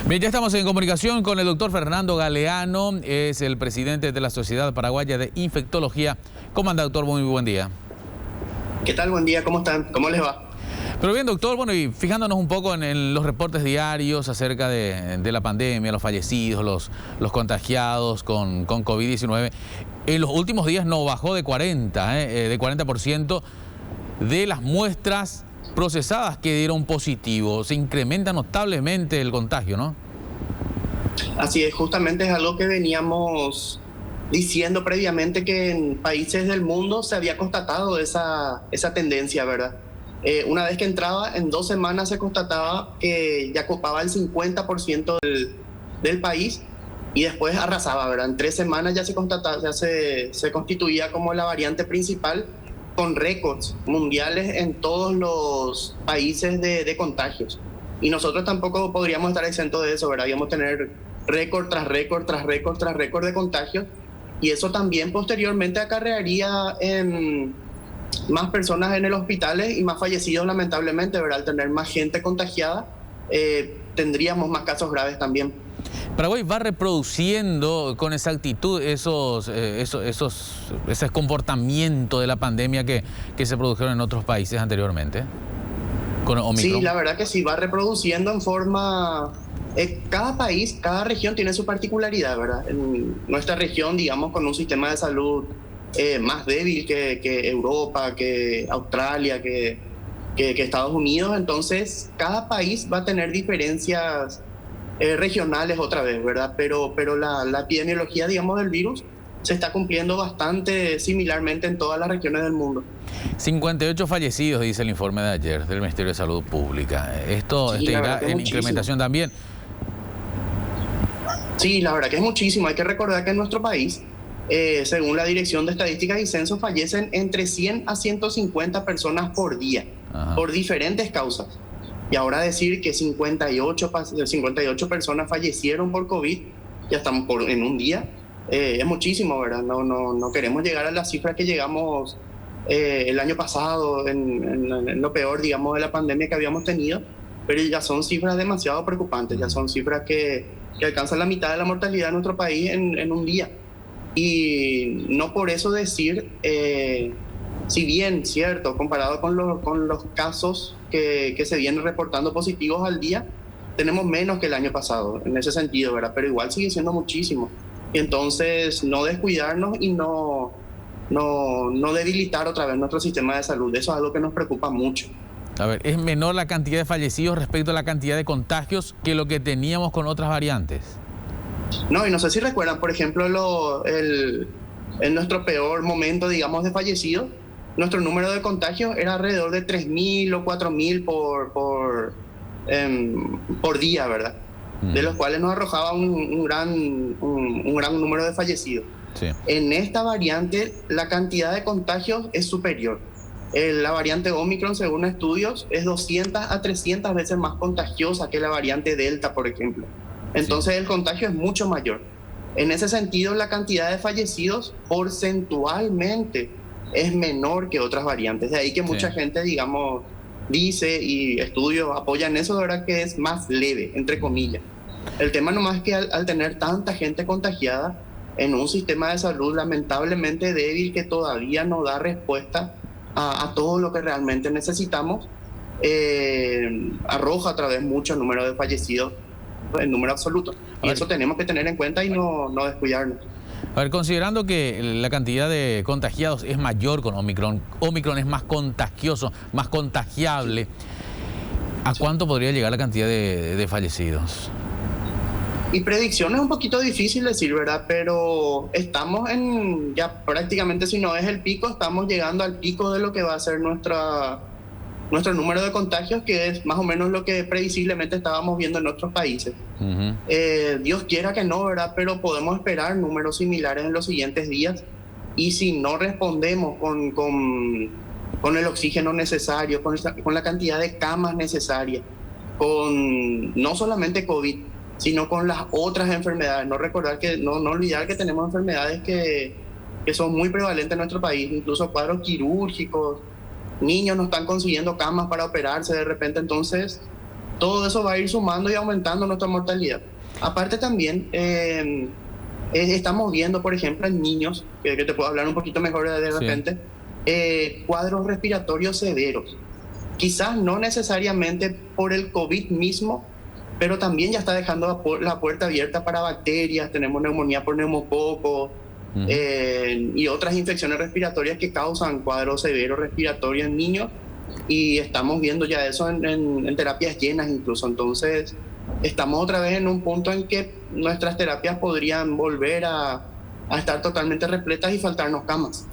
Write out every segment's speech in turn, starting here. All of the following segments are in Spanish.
Bien, ya estamos en comunicación con el doctor Fernando Galeano, es el presidente de la Sociedad Paraguaya de Infectología. ¿Cómo anda, doctor? Muy buen día. ¿Qué tal? Buen día, ¿cómo están? ¿Cómo les va? Pero bien, doctor, bueno, y fijándonos un poco en los reportes diarios acerca de la pandemia, los fallecidos, los contagiados con COVID-19, en los últimos días no bajó de 40% de las muestras procesadas que dieron positivo. Se incrementa notablemente el contagio, ¿no? Así es, justamente es algo que veníamos diciendo previamente, que en países del mundo se había constatado esa tendencia, ¿verdad? Una vez que entraba, en 2 semanas se constataba que ya ocupaba el 50% del país y después arrasaba, ¿verdad? En 3 semanas ya se constataba, ya se constituía como la variante principal, con récords mundiales en todos los países de contagios. Y nosotros tampoco podríamos estar exentos de eso, ¿verdad? Íbamos a tener récord tras récord, tras récord, tras récord de contagios. Y eso también posteriormente acarrearía en más personas en el hospital y más fallecidos, lamentablemente, ¿verdad? Al tener más gente contagiada, tendríamos más casos graves también. Paraguay va reproduciendo con exactitud ese comportamiento de la pandemia que se produjeron en otros países anteriormente, con Omicron. Sí, la verdad que sí, va reproduciendo en forma... cada país, cada región tiene su particularidad, ¿verdad? En nuestra región, digamos, con un sistema de salud más débil que Europa, que Australia, que Estados Unidos, entonces cada país va a tener diferencias regionales otra vez, ¿verdad? Pero la epidemiología, digamos, del virus se está cumpliendo bastante similarmente en todas las regiones del mundo. 58 fallecidos, dice el informe de ayer del Ministerio de Salud Pública. Esto Sí, irá en incrementación también. Sí, la verdad que es muchísimo. Hay que recordar que en nuestro país, según la Dirección de Estadísticas y Censos, fallecen entre 100 a 150 personas por día, por diferentes causas. Y ahora decir que 58 personas fallecieron por COVID, ya estamos en un día, es muchísimo, ¿verdad? No queremos llegar a la cifra que llegamos el año pasado, en lo peor, digamos, de la pandemia que habíamos tenido, pero ya son cifras demasiado preocupantes, ya son cifras que alcanzan la mitad de la mortalidad en nuestro país en un día. Y no por eso decir, si bien, cierto, comparado con los casos que se vienen reportando positivos al día, tenemos menos que el año pasado, en ese sentido, ¿verdad? Pero igual sigue siendo muchísimo. Y entonces, no descuidarnos y no debilitar otra vez nuestro sistema de salud. Eso es algo que nos preocupa mucho. A ver, ¿es menor la cantidad de fallecidos respecto a la cantidad de contagios que lo que teníamos con otras variantes? No, y no sé si recuerdan, por ejemplo, en nuestro peor momento, digamos, de fallecidos, nuestro número de contagios era alrededor de 3.000 o 4.000 por día, ¿verdad? De los cuales nos arrojaba un gran número de fallecidos. Sí. En esta variante, la cantidad de contagios es superior. La variante Omicron, según estudios, es 200 a 300 veces más contagiosa que la variante Delta, por ejemplo. Entonces, el contagio es mucho mayor. En ese sentido, la cantidad de fallecidos porcentualmente es menor que otras variantes. De ahí que mucha gente, digamos, dice, y estudios apoyan eso, de verdad que es más leve, entre comillas. El tema nomás es que al tener tanta gente contagiada en un sistema de salud lamentablemente débil, que todavía no da respuesta a todo lo que realmente necesitamos, arroja otra vez mucho número de fallecidos en número absoluto. Y eso tenemos que tener en cuenta y no descuidarnos. A ver, considerando que la cantidad de contagiados es mayor con Omicron, Omicron es más contagioso, más contagiable, ¿a cuánto podría llegar la cantidad de fallecidos? Y predicción es un poquito difícil decir, ¿verdad? Pero estamos ya prácticamente, si no es el pico, estamos llegando al pico de lo que va a ser nuestro número de contagios, que es más o menos lo que previsiblemente estábamos viendo en otros países. Dios quiera que no, ¿verdad? Pero podemos esperar números similares en los siguientes días. Y si no respondemos con el oxígeno necesario, con la cantidad de camas necesarias, con no solamente COVID, sino con las otras enfermedades. No olvidar que tenemos enfermedades que son muy prevalentes en nuestro país, incluso cuadros quirúrgicos, niños no están consiguiendo camas para operarse de repente, entonces todo eso va a ir sumando y aumentando nuestra mortalidad. Aparte también, estamos viendo, por ejemplo, en niños, que te puedo hablar un poquito mejor de repente, cuadros respiratorios severos. Quizás no necesariamente por el COVID mismo, pero también ya está dejando la puerta abierta para bacterias. Tenemos neumonía por neumococo y otras infecciones respiratorias que causan cuadros severos respiratorios en niños, y estamos viendo ya eso en terapias llenas incluso. Entonces estamos otra vez en un punto en que nuestras terapias podrían volver a estar totalmente repletas y faltarnos camas.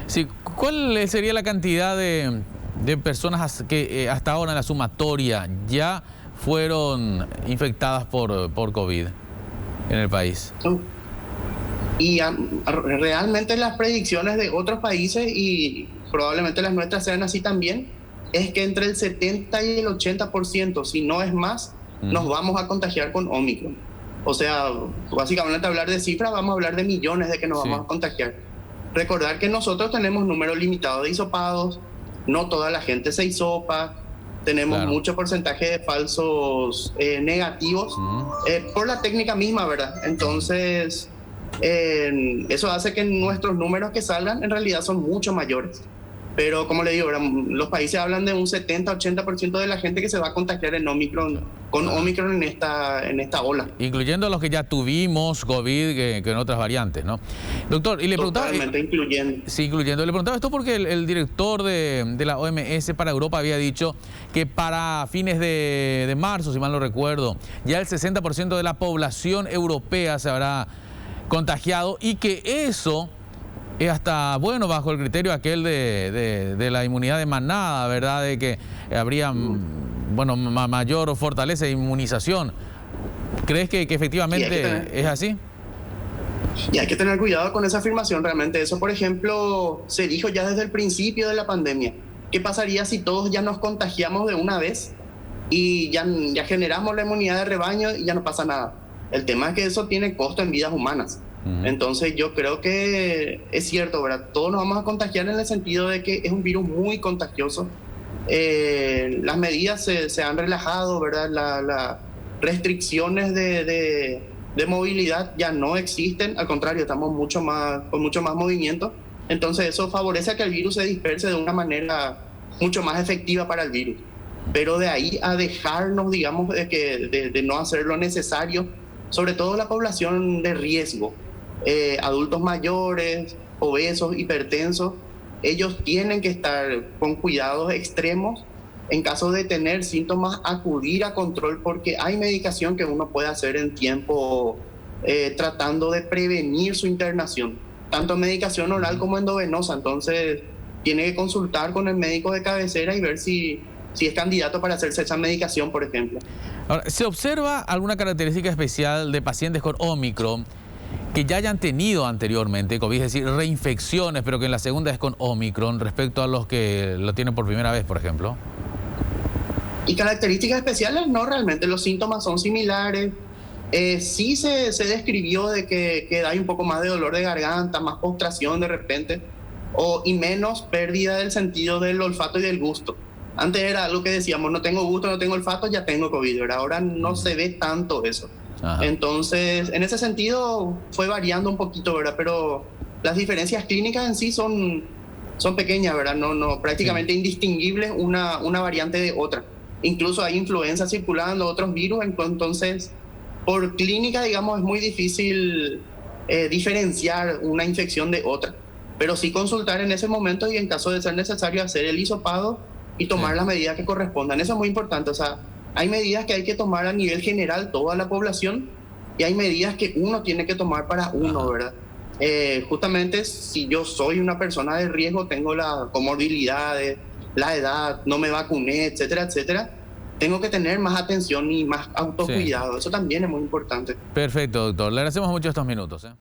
Sí, ¿cuál sería la cantidad de personas que hasta ahora en la sumatoria ya fueron infectadas por COVID en el país? Y realmente las predicciones de otros países, y probablemente las nuestras sean así también, es que entre el 70 y el 80%, si no es más, nos vamos a contagiar con Omicron. O sea, básicamente hablar de cifras, vamos a hablar de millones de que nos vamos a contagiar. Recordar que nosotros tenemos número limitado de hisopados, no toda la gente se hisopa, tenemos mucho porcentaje de falsos negativos por la técnica misma, ¿verdad? Entonces, eso hace que nuestros números que salgan en realidad son mucho mayores. Pero como le digo, los países hablan de un 70-80% de la gente que se va a contagiar en Omicron, con Omicron en esta ola. Incluyendo los que ya tuvimos COVID que en otras variantes, ¿no? Doctor, y le preguntaba... Totalmente incluyendo. Sí, incluyendo. Le preguntaba esto porque el director de la OMS para Europa había dicho que para fines de marzo, si mal no recuerdo, ya el 60% de la población europea se habrá contagiado, y que eso... es hasta bueno bajo el criterio aquel de la inmunidad de manada, ¿verdad? De que habría mayor fortaleza de inmunización. ¿Crees que efectivamente es así? Y hay que tener cuidado con esa afirmación realmente. Eso, por ejemplo, se dijo ya desde el principio de la pandemia. ¿Qué pasaría si todos ya nos contagiamos de una vez y ya generamos la inmunidad de rebaño y ya no pasa nada? El tema es que eso tiene costo en vidas humanas. Entonces yo creo que es cierto, ¿verdad? Todos nos vamos a contagiar en el sentido de que es un virus muy contagioso. Las medidas se han relajado, ¿verdad? Las restricciones de movilidad ya no existen, al contrario, estamos con mucho más movimiento. Entonces eso favorece a que el virus se disperse de una manera mucho más efectiva para el virus. Pero de ahí a dejarnos, digamos, de no hacer lo necesario, sobre todo la población de riesgo, adultos mayores, obesos, hipertensos, ellos tienen que estar con cuidados extremos. En caso de tener síntomas, acudir a control, porque hay medicación que uno puede hacer en tiempo tratando de prevenir su internación, tanto medicación oral como endovenosa. Entonces tiene que consultar con el médico de cabecera y ver si es candidato para hacerse esa medicación, por ejemplo. Ahora, ¿se observa alguna característica especial de pacientes con Omicron que ya hayan tenido anteriormente COVID, es decir, reinfecciones, pero que en la segunda es con Omicron, respecto a los que lo tienen por primera vez, por ejemplo? Y características especiales, no realmente, los síntomas son similares. Sí se describió de que hay un poco más de dolor de garganta, más postración de repente, y menos pérdida del sentido del olfato y del gusto. Antes era algo que decíamos, no tengo gusto, no tengo olfato, ya tengo COVID, ¿verdad? Ahora no se ve tanto eso. Entonces, en ese sentido fue variando un poquito, ¿verdad? Pero las diferencias clínicas en sí son pequeñas, ¿verdad? No, prácticamente indistinguibles una variante de otra. Incluso hay influenza circulando, otros virus, entonces por clínica, digamos, es muy difícil diferenciar una infección de otra. Pero sí consultar en ese momento y en caso de ser necesario hacer el hisopado y tomar las medidas que correspondan. Eso es muy importante. O sea, hay medidas que hay que tomar a nivel general toda la población, y hay medidas que uno tiene que tomar para uno, ¿verdad? Justamente si yo soy una persona de riesgo, tengo las comorbilidades, la edad, no me vacuné, etcétera, etcétera, tengo que tener más atención y más autocuidado. Eso también es muy importante. Perfecto, doctor. Le agradecemos mucho estos minutos.